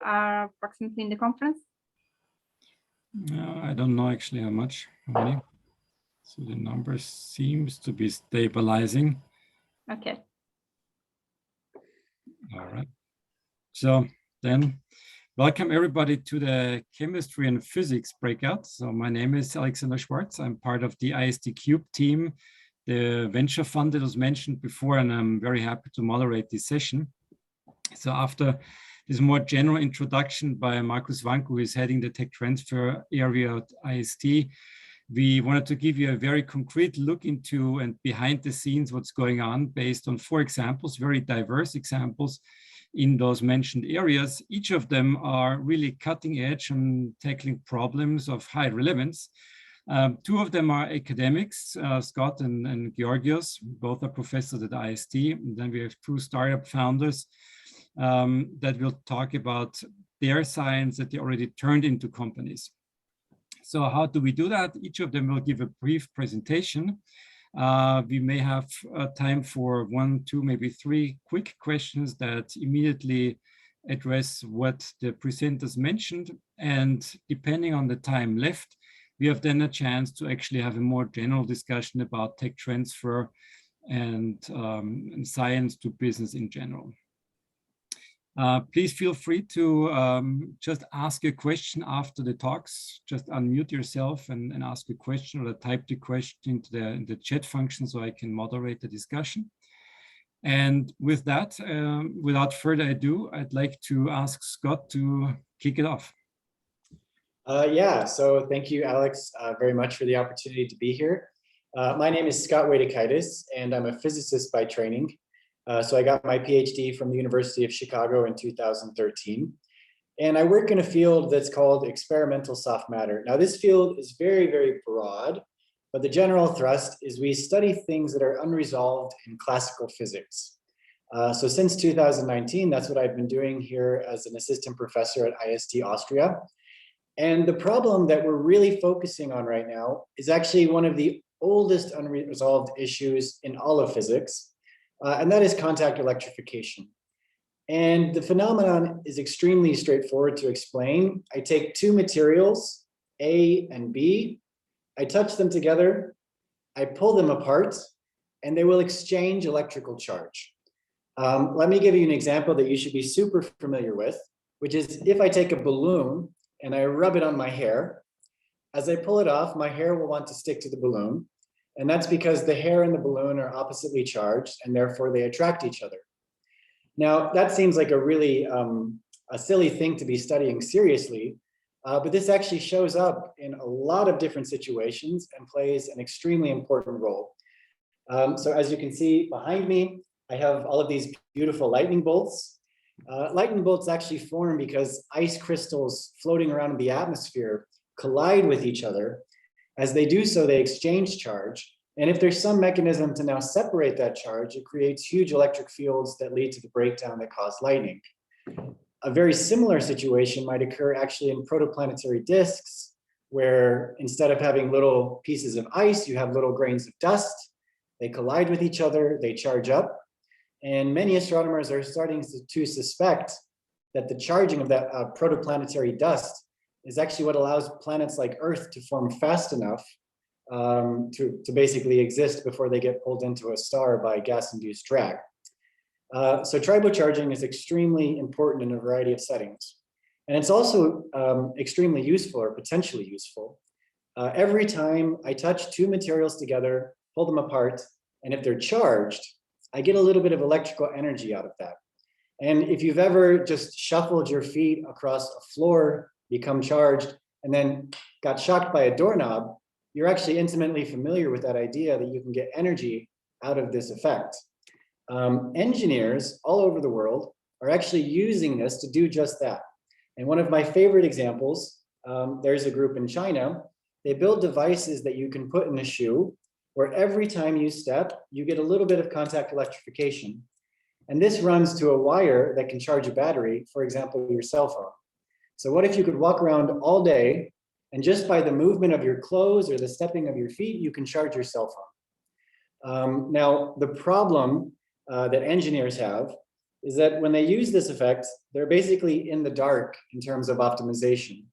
are approximately in the conference? I don't know actually how many. So the number seems to be stabilizing. Okay. All right. So then, welcome everybody to the chemistry and physics breakout. So my name is Alexander Schwarz. I'm part of the IST Cube team, the venture fund that was mentioned before, and I'm very happy to moderate this session. So after this more general introduction by Markus Wank, who is heading the tech transfer area at IST, we wanted to give you a very concrete look into and behind the scenes what's going on based on 4 examples, very diverse examples in those mentioned areas. Each of them are really cutting edge and tackling problems of high relevance. 2 of them are academics, Scott and Georgios, both are professors at IST. And then we have 2 startup founders that will talk about their science that they already turned into companies. So how do we do that? Each of them will give a brief presentation. We may have time for 1, 2, maybe 3 quick questions that immediately address what the presenters mentioned. And depending on the time left, we have then a chance to actually have a more general discussion about tech transfer and science to business in general. Please feel free to just ask a question after the talks. Just unmute yourself and ask a question, or type the question into the chat function so I can moderate the discussion. And with that, without further ado, I'd like to ask Scott to kick it off. Yeah, so thank you, Alex, very much for the opportunity to be here. My name is Scott Waitakaitis, and I'm a physicist by training. So I got my PhD from the University of Chicago in 2013. And I work in a field that's called experimental soft matter. Now, this field is very, very broad, but the general thrust is we study things that are unresolved in classical physics. So since 2019, that's what I've been doing here as an assistant professor at IST Austria. And the problem that we're really focusing on right now is actually one of the oldest unresolved issues in all of physics. And that is contact electrification. And the phenomenon is extremely straightforward to explain. I take 2 materials, A and B, I touch them together, I pull them apart, and they will exchange electrical charge. Let me give you an example that you should be super familiar with, which is if I take a balloon and I rub it on my hair, as I pull it off, my hair will want to stick to the balloon. And that's because the hair and the balloon are oppositely charged, and therefore they attract each other. Now, that seems like a really a silly thing to be studying seriously, but this actually shows up in a lot of different situations and plays an extremely important role. So as you can see behind me, I have all of these beautiful lightning bolts. Lightning bolts actually form because ice crystals floating around in the atmosphere collide with each other. As they do so, they exchange charge. And if there's some mechanism to now separate that charge, it creates huge electric fields that lead to the breakdown that cause lightning. A very similar situation might occur actually in protoplanetary disks, where instead of having little pieces of ice, you have little grains of dust. They collide with each other, they charge up. And many astronomers are starting to suspect that the charging of that protoplanetary dust is actually what allows planets like Earth to form fast enough to basically exist before they get pulled into a star by gas-induced drag. So tribocharging is extremely important in a variety of settings. And it's also extremely useful, or potentially useful. Every time I touch 2 materials together, pull them apart, and if they're charged, I get a little bit of electrical energy out of that. And if you've ever just shuffled your feet across a floor, become charged, and then got shocked by a doorknob, you're actually intimately familiar with that idea that you can get energy out of this effect. Engineers all over the world are actually using this to do just that. And one of my favorite examples, there's a group in China, they build devices that you can put in a shoe, where every time you step, you get a little bit of contact electrification. And this runs to a wire that can charge a battery, for example, your cell phone. So what if you could walk around all day, and just by the movement of your clothes or the stepping of your feet, you can charge your cell phone. Now, the problem that engineers have is that when they use this effect, they're basically in the dark in terms of optimization.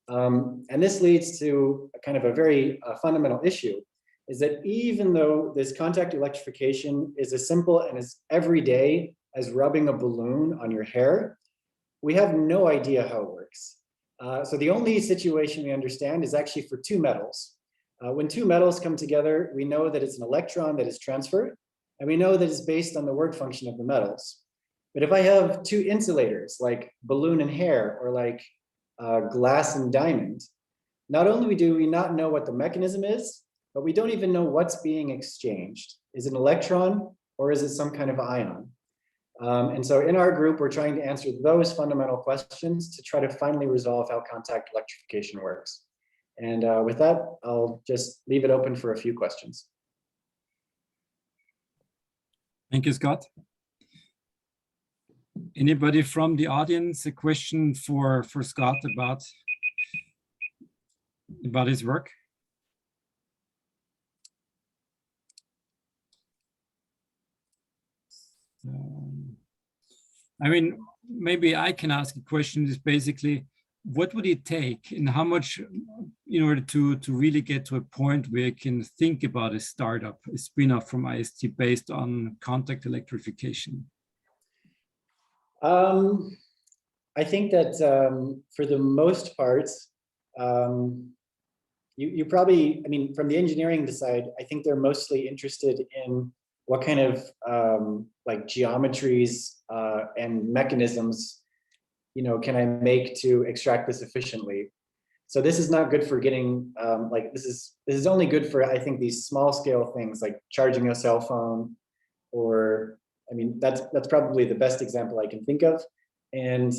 And this leads to a kind of a very fundamental issue, is that even though this contact electrification is as simple and as everyday as rubbing a balloon on your hair, we have no idea how it works. So the only situation we understand is actually for two metals. When two metals come together, we know that it's an electron that is transferred, and we know that it's based on the work function of the metals. But if I have two insulators, like balloon and hair, or like glass and diamond, not only do we not know what the mechanism is, but we don't even know what's being exchanged. Is it an electron or is it some kind of ion? And so in our group, we're trying to answer those fundamental questions to try to finally resolve how contact electrification works. And with that, I'll just leave it open for a few questions. Thank you, Scott. Anybody from the audience, a question for Scott about his work? I mean, maybe I can ask a question. Is basically, what would it take and how much in order to really get to a point where you can think about a startup, a spin-off from IST based on contact electrification? I think that for the most part, you probably, I mean, from the engineering side, I think they're mostly interested in what kind of like geometries and mechanisms, you know, can I make to extract this efficiently. So this is not good for getting like this is only good for, I think, these small scale things like charging a cell phone, or I mean, that's probably the best example I can think of. And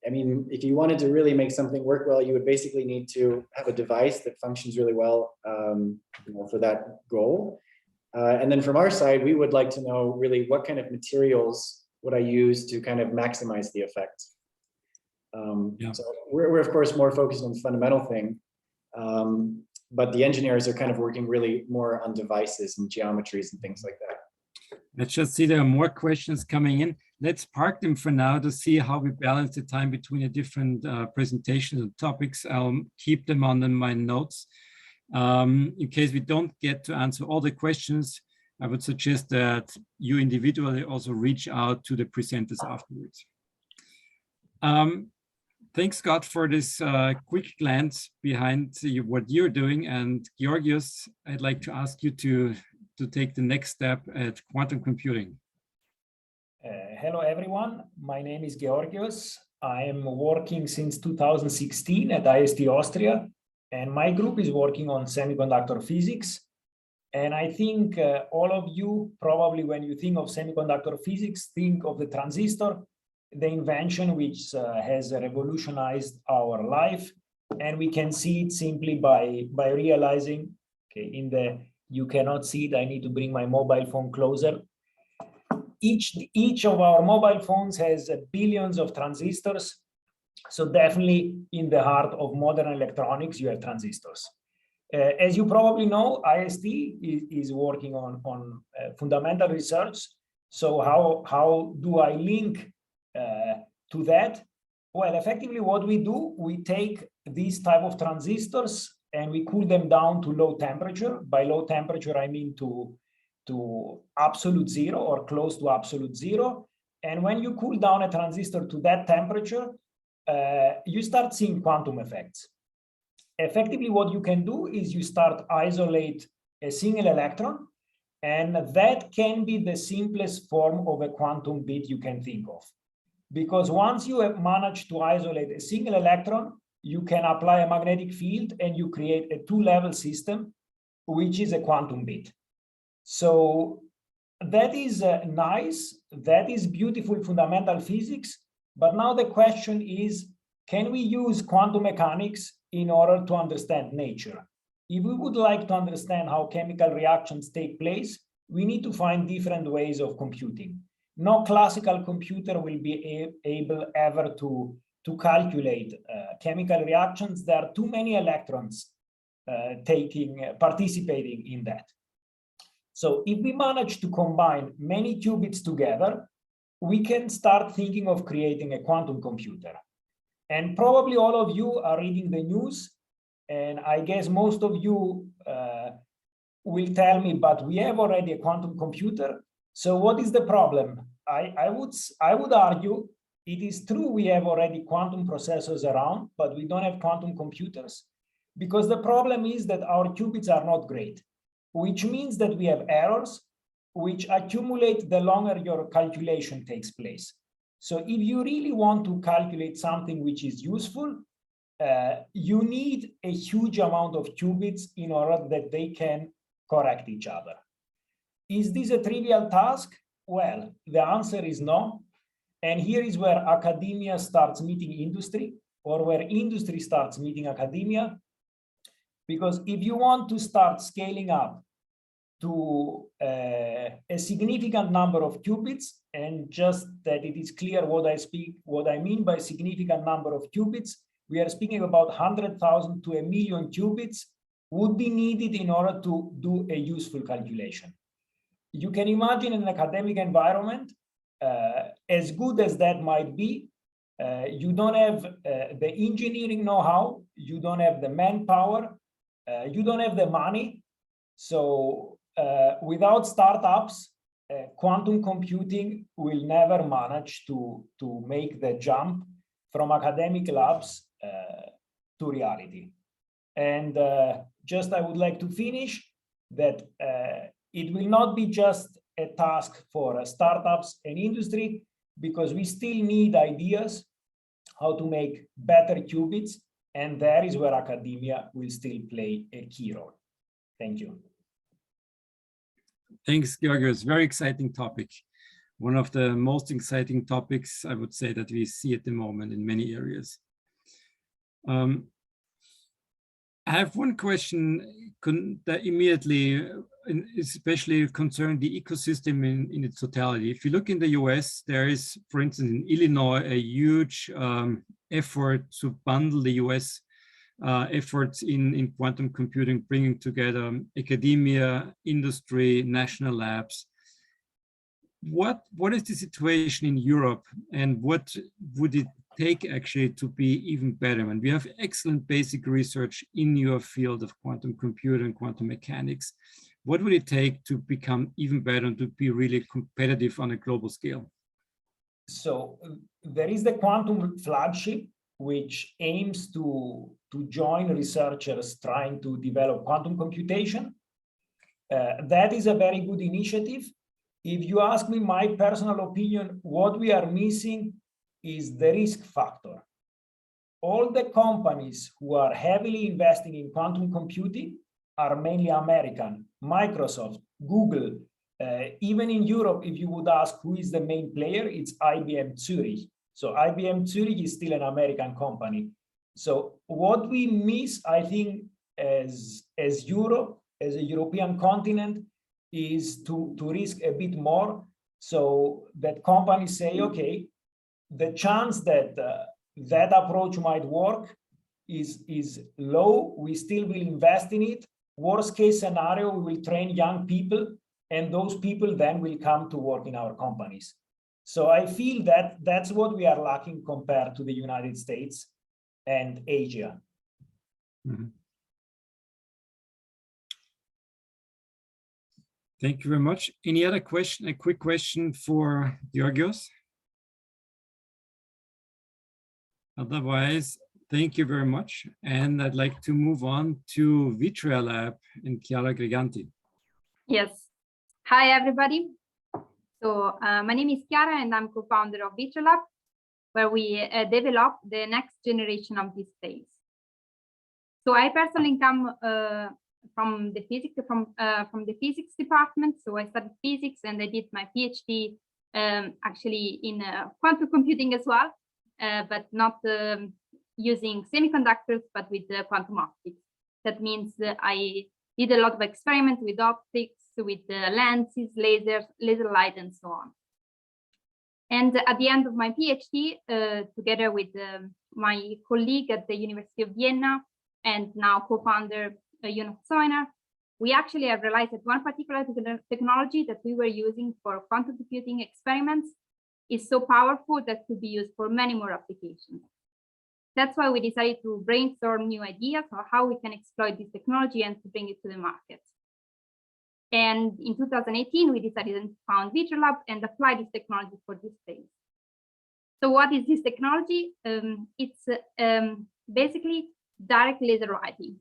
I mean, if you wanted to really make something work well, you would basically need to have a device that functions really well, you know, for that goal. And then from our side, we would like to know really what kind of materials would I use to kind of maximize the effect. Yeah. So we're of course more focused on the fundamental thing, but the engineers are kind of working really more on devices and geometries and things like that. Let's just see, there are more questions coming in. Let's park them for now to see how we balance the time between the different presentations and topics. I'll keep them on my notes. In case we don't get to answer all the questions, I would suggest that you individually also reach out to the presenters afterwards. Thanks, Scott, for this quick glance behind what you're doing. And Georgios, I'd like to ask you to take the next step at quantum computing. Hello, everyone. My name is Georgios. I am working since 2016 at IST Austria, and my group is working on semiconductor physics. And I think all of you probably, when you think of semiconductor physics, think of the transistor, the invention which has revolutionized our life. And we can see it simply by realizing, okay, you cannot see it, I need to bring my mobile phone closer. Each of our mobile phones has billions of transistors. So definitely in the heart of modern electronics, you have transistors. As you probably know, IST is working on fundamental research. So how do I link to that? Well, effectively what we do, we take these type of transistors and we cool them down to low temperature. By low temperature, I mean to absolute zero or close to absolute zero. And when you cool down a transistor to that temperature, you start seeing quantum effects. Effectively, what you can do is you start isolate a single electron, and that can be the simplest form of a quantum bit you can think of. Because once you have managed to isolate a single electron, you can apply a magnetic field and you create a two-level system, which is a quantum bit. So that is nice, that is beautiful fundamental physics. But now the question is, can we use quantum mechanics in order to understand nature? If we would like to understand how chemical reactions take place, we need to find different ways of computing. No classical computer will be able ever to calculate chemical reactions. There are too many electrons participating in that. So if we manage to combine many qubits together, we can start thinking of creating a quantum computer. And probably all of you are reading the news, and I guess most of you will tell me, but we have already a quantum computer. So what is the problem? I would argue it is true we have already quantum processors around, but we don't have quantum computers, because the problem is that our qubits are not great, which means that we have errors which accumulate the longer your calculation takes place. So if you really want to calculate something which is useful, you need a huge amount of qubits in order that they can correct each other. Is this a trivial task? Well, the answer is no. And here is where academia starts meeting industry, or where industry starts meeting academia. Because if you want to start scaling up to a significant number of qubits, and just that it is clear what I mean by significant number of qubits, we are speaking about 100,000 to 1 million qubits would be needed in order to do a useful calculation. You can imagine an academic environment, as good as that might be, you don't have the engineering know-how, you don't have the manpower, you don't have the money. So without startups, quantum computing will never manage to make the jump from academic labs to reality. And just I would like to finish that it will not be just a task for startups and industry, because we still need ideas how to make better qubits, and that is where academia will still play a key role. Thank you. Thanks, Georgios. Very exciting topic. One of the most exciting topics, I would say, that we see at the moment in many areas. I have one question that immediately, especially concerning the ecosystem in its totality. If you look in the US, there is, for instance, in Illinois, a huge effort to bundle the US efforts in quantum computing, bringing together academia, industry, national labs. What is the situation in Europe, and what would it take actually to be even better? And we have excellent basic research in your field of quantum computing and quantum mechanics. What would it take to become even better and to be really competitive on a global scale? So there is the quantum flagship, which aims to join researchers trying to develop quantum computation. That is a very good initiative. If you ask me my personal opinion, what we are missing is the risk factor. All the companies who are heavily investing in quantum computing are mainly American: Microsoft, Google. Even in Europe, if you would ask who is the main player, it's IBM Zurich. So IBM Zurich is still an American company. So what we miss, I think, as Europe, as a European continent, is to risk a bit more, so that companies say, okay, the chance that that approach might work is low. We still will invest in it. Worst case scenario, we will train young people, and those people then will come to work in our companies. So I feel that that's what we are lacking compared to the United States and Asia. Mm-hmm. Thank you very much. Any other question? A quick question for Georgios? Otherwise, thank you very much. And I'd like to move on to Vitulab and Chiara Griganti. Yes. Hi, everybody. So my name is Chiara, and I'm co-founder of Vitulab, where we develop the next generation of these plates. So I personally come from the physics department. So I studied physics, and I did my PhD actually in quantum computing as well, but not using semiconductors, but with quantum optics. That means I did a lot of experiments with optics, with lenses, lasers, laser light, and so on. And at the end of my PhD, together with my colleague at the University of Vienna and now co-founder Jonas Zoiner, we actually have realized that one particular technology that we were using for quantum computing experiments is so powerful that could be used for many more applications. That's why we decided to brainstorm new ideas on how we can exploit this technology and to bring it to the market. And in 2018, we decided to found Vitulab and apply this technology for displays. So what is this technology? It's basically direct laser lighting.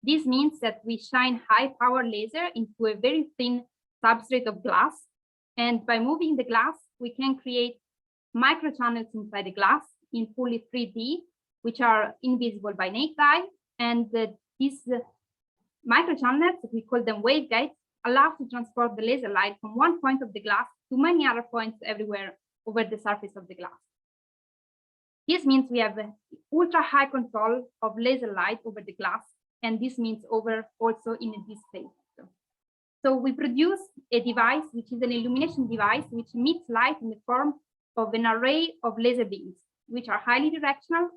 This means that we shine high power laser into a very thin substrate of glass. And by moving the glass, we can create microchannels inside the glass in fully 3D, which are invisible by naked eye. And these microchannels, we call them waveguides, allow to transport the laser light from one point of the glass to many other points everywhere over the surface of the glass. This means we have ultra high control of laser light over the glass, and this means over also in a display. So we produce a device, which is an illumination device, which emits light in the form of an array of laser beams, which are highly directional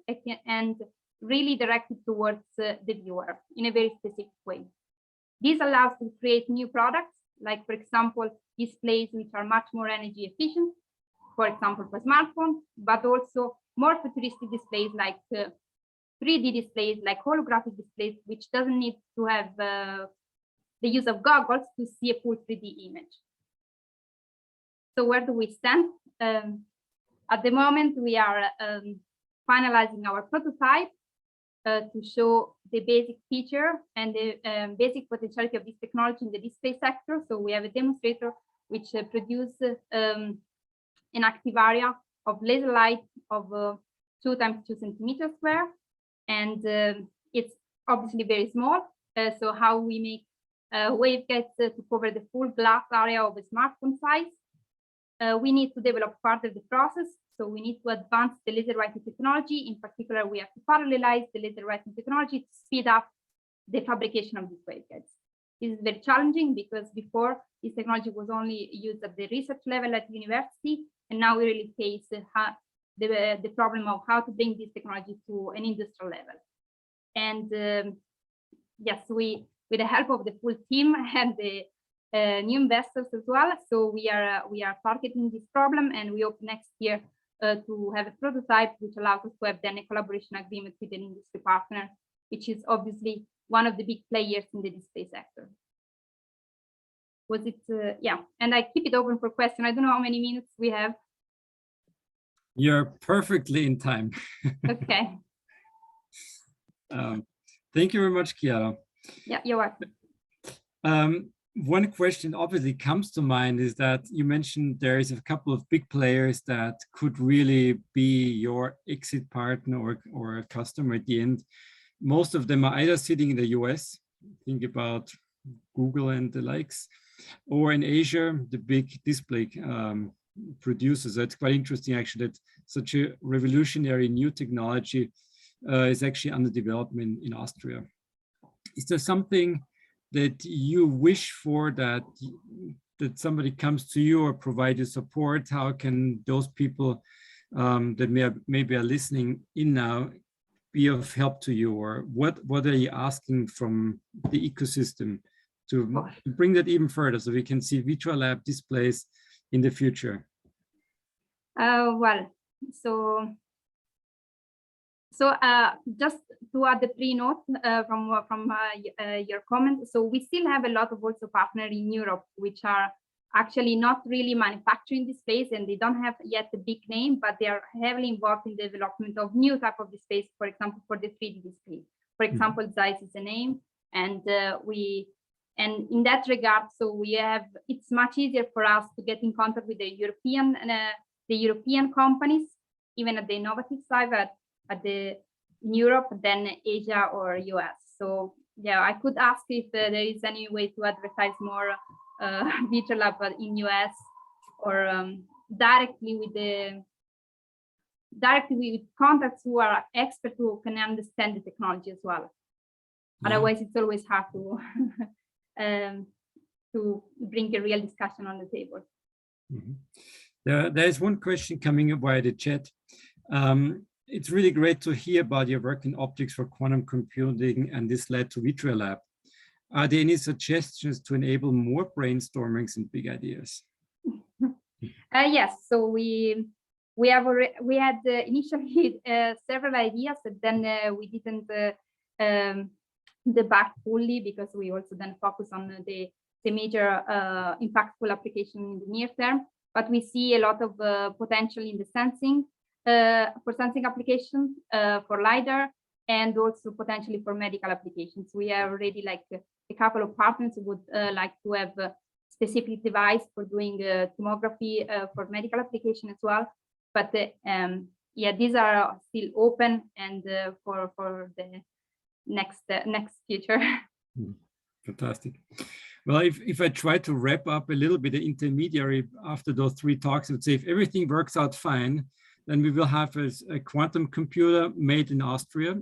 and really directed towards the viewer in a very specific way. This allows to create new products, like, for example, displays which are much more energy efficient, for example, for smartphones, but also more futuristic displays like 3D displays, like holographic displays, which doesn't need to have the use of goggles to see a full 3D image. So where do we stand? At the moment, we are finalizing our prototype to show the basic feature and the basic potentiality of this technology in the display sector. So we have a demonstrator which produces an active area of laser light of 2 × 2 centimeters square, and it's obviously very small. So how we make waveguides to cover the full glass area of a smartphone size. We need to develop further the process. So we need to advance the laser writing technology. In particular, we have to parallelize the laser writing technology to speed up the fabrication of these waveguides. This is very challenging because before this technology was only used at the research level at university, and now we really face the problem of how to bring this technology to an industrial level. And yes, with the help of the full team and the new investors as well. So we are targeting this problem, and we hope next year to have a prototype which allows us to have then a collaboration agreement with an industry partner, which is obviously one of the big players in the display sector. Was it? Yeah, and I keep it open for question. I don't know how many minutes we have. You're perfectly in time. Okay. Thank you very much, Chiara. Yeah, you're welcome. One question obviously comes to mind is that you mentioned there is a couple of big players that could really be your exit partner or a customer at the end. Most of them are either sitting in the US, think about Google and the likes, or in Asia, the big display producers. So it's quite interesting actually that such a revolutionary new technology is actually under development in Austria. Is there something that you wish for that somebody comes to you or provide you support? How can those people that maybe are listening in now be of help to you, or what are you asking from the ecosystem to bring that even further so we can see Vitulab displays in the future? Well, so just to add the pre-note from your comment, so we still have a lot of also partners in Europe which are actually not really manufacturing displays, and they don't have yet a big name, but they are heavily involved in the development of new type of displays, for example, for the 3D display. For example, Zeiss is a name, and in that regard, so we have, it's much easier for us to get in contact with the European companies, even at the innovative side, in Europe than Asia or US. So yeah, I could ask if there is any way to advertise more Vitulab in US, or directly with contacts who are experts who can understand the technology as well. Yeah. Otherwise, it's always hard to bring a real discussion on the table. Mm-hmm. There is one question coming up via the chat. It's really great to hear about your work in optics for quantum computing, and this led to Vitulab. Are there any suggestions to enable more brainstormings and big ideas? Yes, so we had initially several ideas, but then we didn't debug fully because we also then focus on the major impactful application in the near term. But we see a lot of potential in the sensing for sensing applications for LiDAR, and also potentially for medical applications. We are already like a couple of partners who would like to have a specific device for doing tomography for medical application as well. But yeah, these are still open and for the next future. Fantastic. Well, if I try to wrap up a little bit the intermediary after those 3 talks, I would say if everything works out fine, then we will have a quantum computer made in Austria,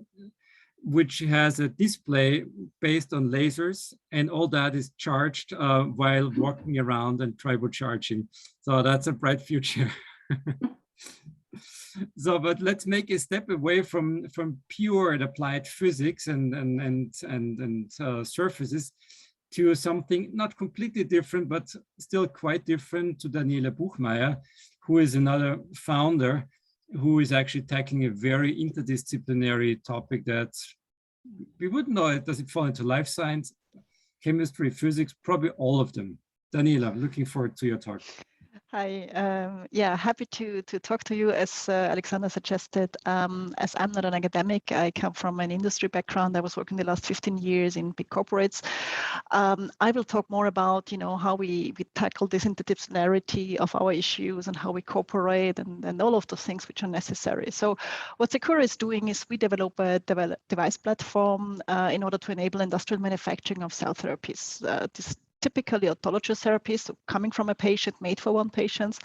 which has a display based on lasers, and all that is charged while walking around and turbocharging. So that's a bright future. So, but let's make a step away from pure applied physics and surfaces to something not completely different, but still quite different, to Daniela Buchmeier, who is another founder who is actually tackling a very interdisciplinary topic that we wouldn't know. Does it fall into life science, chemistry, physics? Probably all of them. Daniela, looking forward to your talk. Hi, yeah, happy to talk to you. As Alexander suggested, as I'm not an academic, I come from an industry background. I was working the last 15 years in big corporates. I will talk more about, how we tackle this interdisciplinarity of our issues and how we cooperate and all of those things which are necessary. So what Sakura is doing is we develop a device platform in order to enable industrial manufacturing of cell therapies. This typically autologous therapies, so coming from a patient, made for one patient,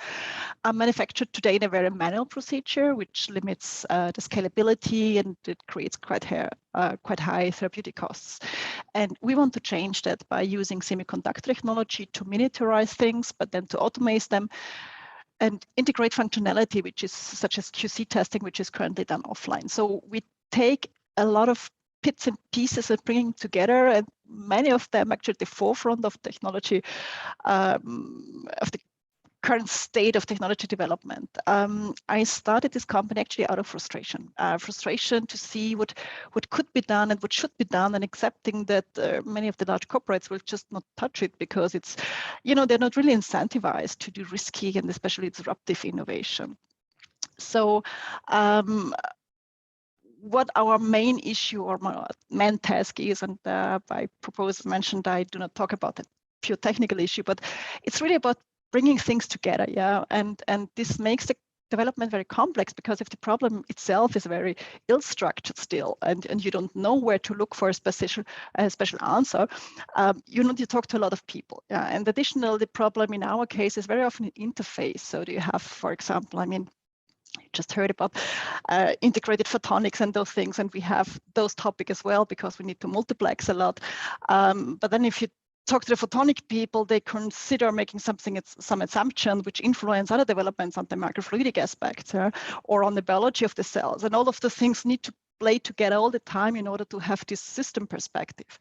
are manufactured today in a very manual procedure, which limits the scalability, and it creates quite high therapeutic costs. And we want to change that by using semiconductor technology to miniaturize things, but then to automate them and integrate functionality, which is such as QC testing, which is currently done offline. So we take a lot of bits and pieces and bringing together, and many of them actually at the forefront of technology, of the current state of technology development. I started this company actually out of frustration to see what could be done and what should be done, and accepting that many of the large corporates will just not touch it because it's, they're not really incentivized to do risky and especially disruptive innovation. So what our main issue or main task is, and I mentioned I do not talk about the pure technical issue, but it's really about bringing things together, yeah. And this makes the development very complex, because if the problem itself is very ill-structured still, and you don't know where to look for a special answer, you talk to a lot of people, yeah. And additionally, the problem in our case is very often an interface. So do you have, for example, you just heard about integrated photonics and those things, and we have those topics as well because we need to multiplex a lot. But then if you talk to the photonic people, they consider making some assumption which influence other developments on the microfluidic aspects or on the biology of the cells. And all of the things need to play together all the time in order to have this system perspective.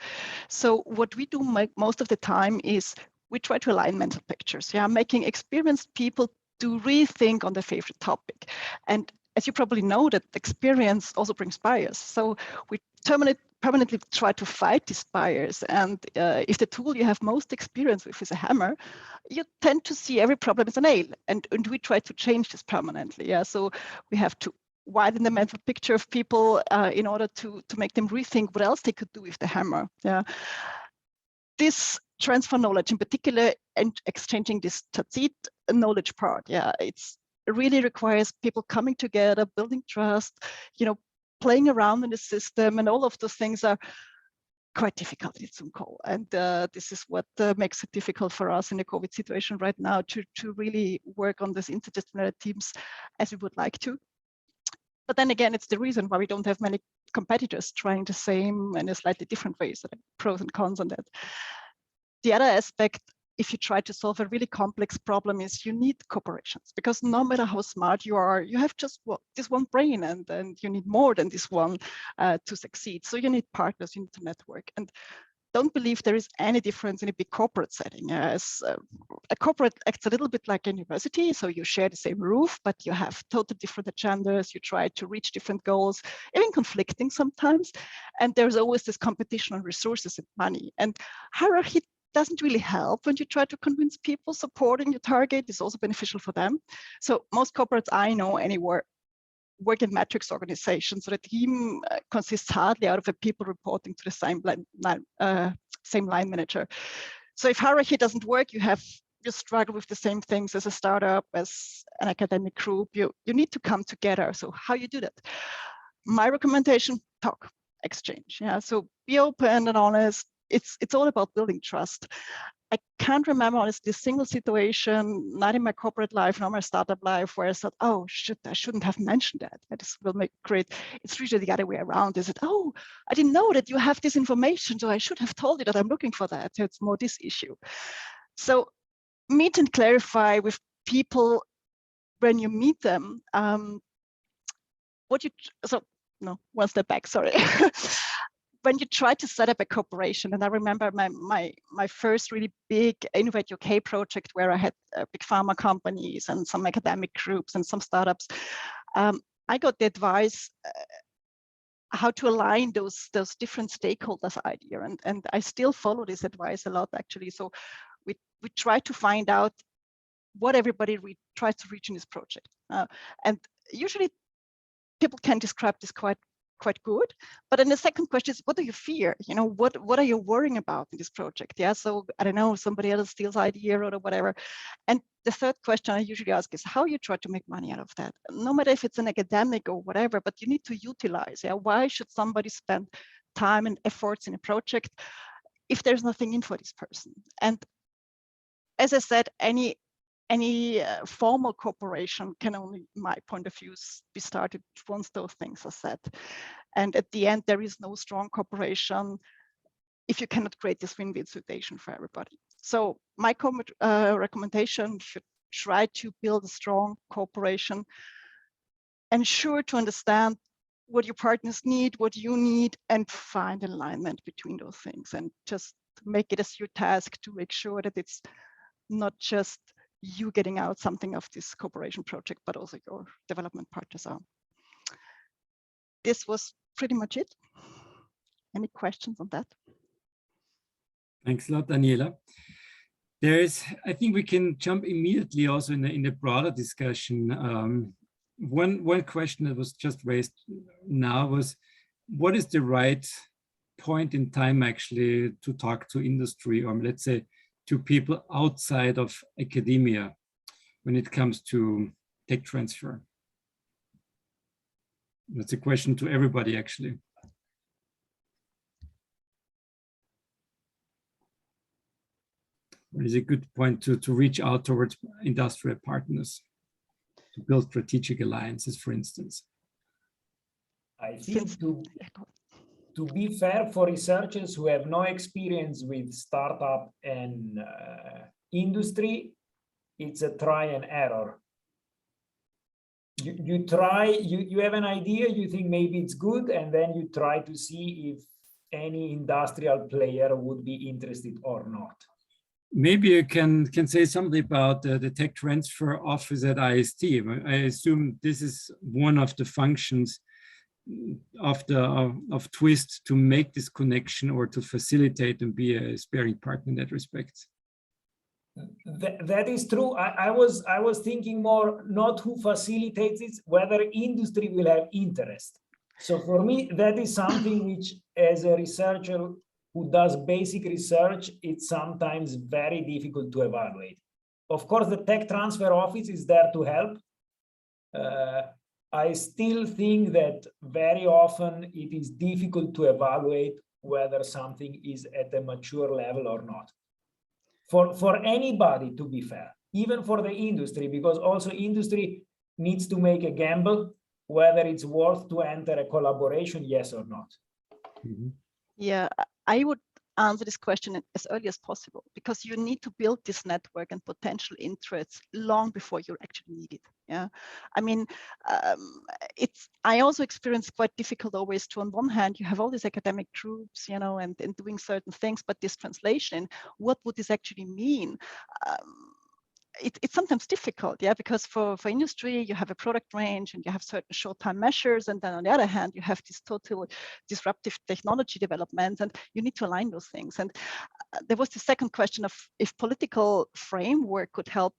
So what we do most of the time is we try to align mental pictures, yeah, making experienced people to rethink on their favorite topic. And as you probably know, that experience also brings bias. So we permanently try to fight these bias. And if the tool you have most experience with is a hammer, you tend to see every problem as a nail. And we try to change this permanently. Yeah. So we have to widen the mental picture of people in order to make them rethink what else they could do with the hammer. Yeah. This transfer knowledge in particular, and exchanging this tacit knowledge part, yeah, it really requires people coming together, building trust, playing around in the system, and all of those things are quite difficult in Zoom call. And this is what makes it difficult for us in the COVID situation right now to really work on this interdisciplinary teams as we would like to. But then again, it's the reason why we don't have many competitors trying the same in a slightly different ways. So there are pros and cons on that. The other aspect, if you try to solve a really complex problem, is you need corporations, because no matter how smart you are, you have just this one brain, and you need more than this one to succeed. So you need partners, you need to network. And don't believe there is any difference in a big corporate setting. As a corporate acts a little bit like a university, so you share the same roof, but you have totally different agendas. You try to reach different goals, even conflicting sometimes. And there's always this competition on resources and money. And hierarchy doesn't really help when you try to convince people supporting your target is also beneficial for them. So most corporates I know anywhere work in matrix organizations, so the team consists hardly out of the people reporting to the same line manager. So if hierarchy doesn't work, you struggle with the same things as a startup, as an academic group. You need to come together. So how you do that? My recommendation: talk, exchange. Yeah. So be open and honest. It's all about building trust. I can't remember honestly a single situation, not in my corporate life, nor my startup life, where I thought, oh, I shouldn't have mentioned that. This will make great. It's usually the other way around. Is it, oh, I didn't know that you have this information, so I should have told you that I'm looking for that. It's more this issue. So meet and clarify with people when you meet them. One step back, sorry. When you try to set up a corporation, and I remember my first really big Innovate UK project where I had big pharma companies and some academic groups and some startups, I got the advice how to align those different stakeholders idea, and I still follow this advice a lot actually. So we try to find out what everybody tries to reach in this project, and usually people can describe this quite good. But then the second question is, what do you fear? You know, what are you worrying about in this project? Yeah, so I don't know, somebody else steals idea or whatever. And the third question I usually ask is how you try to make money out of that. No matter if it's an academic or whatever, but you need to utilize. Yeah, why should somebody spend time and efforts in a project if there's nothing in for this person? And as I said, any formal corporation can only, in my point of view, be started once those things are set. And at the end, there is no strong corporation if you cannot create this win-win situation for everybody. So my recommendation should try to build a strong corporation, ensure to understand what your partners need, what you need, and find alignment between those things, and just make it as your task to make sure that it's not just you getting out something of this cooperation project, but also your development partners are. This was pretty much it. Any questions on that? Thanks a lot, Daniela. I think we can jump immediately also in the broader discussion. One question that was just raised now was, what is the right point in time actually to talk to industry, or let's say to people outside of academia when it comes to tech transfer? That's a question to everybody, actually. What is a good point to reach out towards industrial partners, to build strategic alliances, for instance? I think to be fair, for researchers who have no experience with startup and industry, it's a try and error. You try, you have an idea, you think maybe it's good, and then you try to see if any industrial player would be interested or not. Maybe you can say something about the tech transfer office at IST. I assume this is one of the functions of Twist to make this connection or to facilitate and be a sparing partner in that respect. That is true. I was thinking more not who facilitates it, whether industry will have interest. So for me, that is something which, as a researcher who does basic research, it's sometimes very difficult to evaluate. Of course, the tech transfer office is there to help. I still think that very often it is difficult to evaluate whether something is at a mature level or not. For anybody, to be fair, even for the industry, because also industry needs to make a gamble whether it's worth to enter a collaboration, yes or not. Mm-hmm. Yeah, I would answer this question as early as possible, because you need to build this network and potential interests long before you actually need it. Yeah, I mean, I also experience quite difficult always to, on one hand, you have all these academic groups, you know, and doing certain things, but this translation, what would this actually mean? It's sometimes difficult, yeah, because for industry, you have a product range and you have certain short-time measures. And then on the other hand, you have this total disruptive technology development, and you need to align those things. And there was the second question of if political framework could help.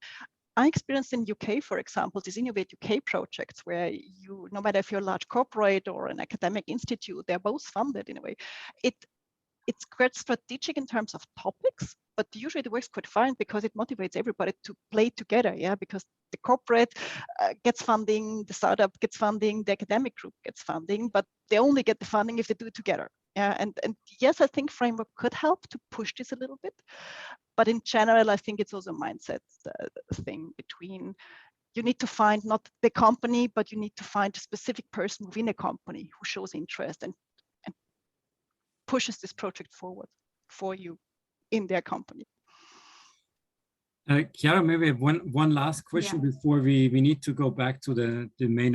I experienced in UK, for example, these Innovate UK projects where you, no matter if you're a large corporate or an academic institute, they're both funded in a way. It's quite strategic in terms of topics, but usually it works quite fine because it motivates everybody to play together, yeah, because the corporate gets funding, the startup gets funding, the academic group gets funding, but they only get the funding if they do it together. Yeah, and yes, I think framework could help to push this a little bit, but in general, I think it's also a mindset thing between, you need to find not the company, but you need to find a specific person within a company who shows interest and pushes this project forward for you in their company. Chiara, maybe one last question before we need to go back to the main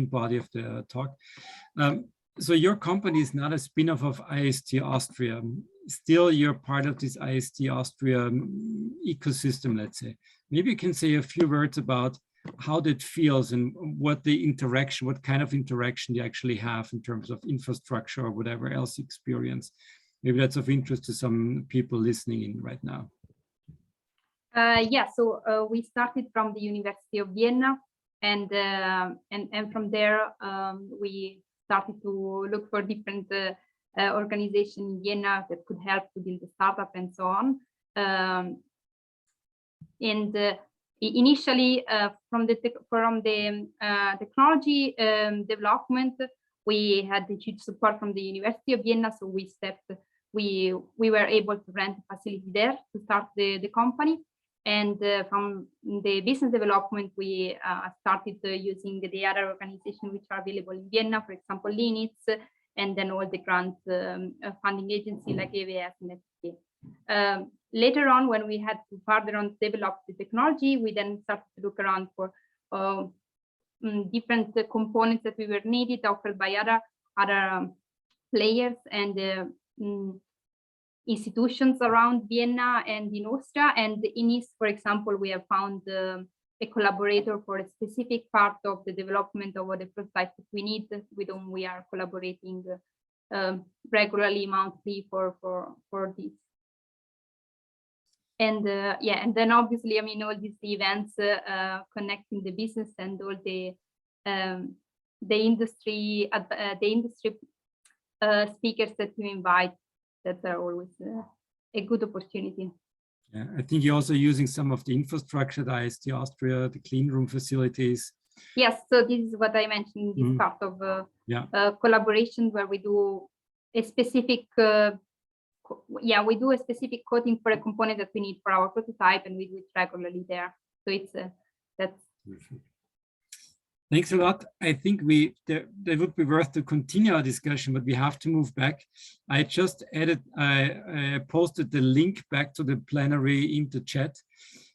body of the talk. So your company is not a spin-off of IST Austria. Still, you're part of this IST Austria ecosystem, let's say. Maybe you can say a few words about how that feels and what kind of interaction you actually have in terms of infrastructure or whatever else experience. Maybe that's of interest to some people listening in right now. Yeah, so we started from the University of Vienna, and from there we started to look for different organizations in Vienna that could help to build a startup and so on. Initially, from the technology development, we had the huge support from the University of Vienna, so we were able to rent a facility there to start the company. And from the business development, we started using the other organizations which are available in Vienna, for example, Linitz, and then all the grant funding agencies like EWS and SPA. Later on, when we had to further on develop the technology, we then started to look around for different components that we were needed, offered by other players and institutions around Vienna and in Austria. And in East, for example, we have found a collaborator for a specific part of the development of the prototype that we need, with whom we are collaborating regularly, monthly for this. And yeah, and then obviously, I mean, all these events connecting the business and all the industry speakers that you invite, that are always a good opportunity. Yeah, I think you're also using some of the infrastructure, the IST Austria, the clean room facilities. Yes, so this is what I mentioned, this part of collaboration where we do a specific we do a specific coding for a component that we need for our prototype, and we do it regularly there. So it's that's perfect. Thanks a lot. I think that would be worth to continue our discussion, but we have to move back. I just I posted the link back to the plenary in the chat.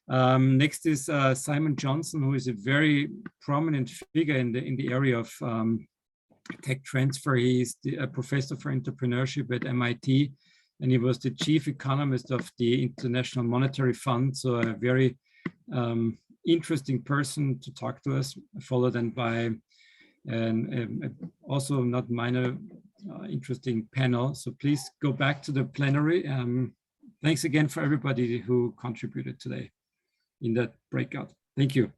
Next is Simon Johnson, who is a very prominent figure in the area of tech transfer. He is a professor for entrepreneurship at MIT, and he was the chief economist of the International Monetary Fund. So a very interesting person to talk to us, followed then by also not minor interesting panel. So please go back to the plenary. Thanks again for everybody who contributed today in that breakout. Thank you.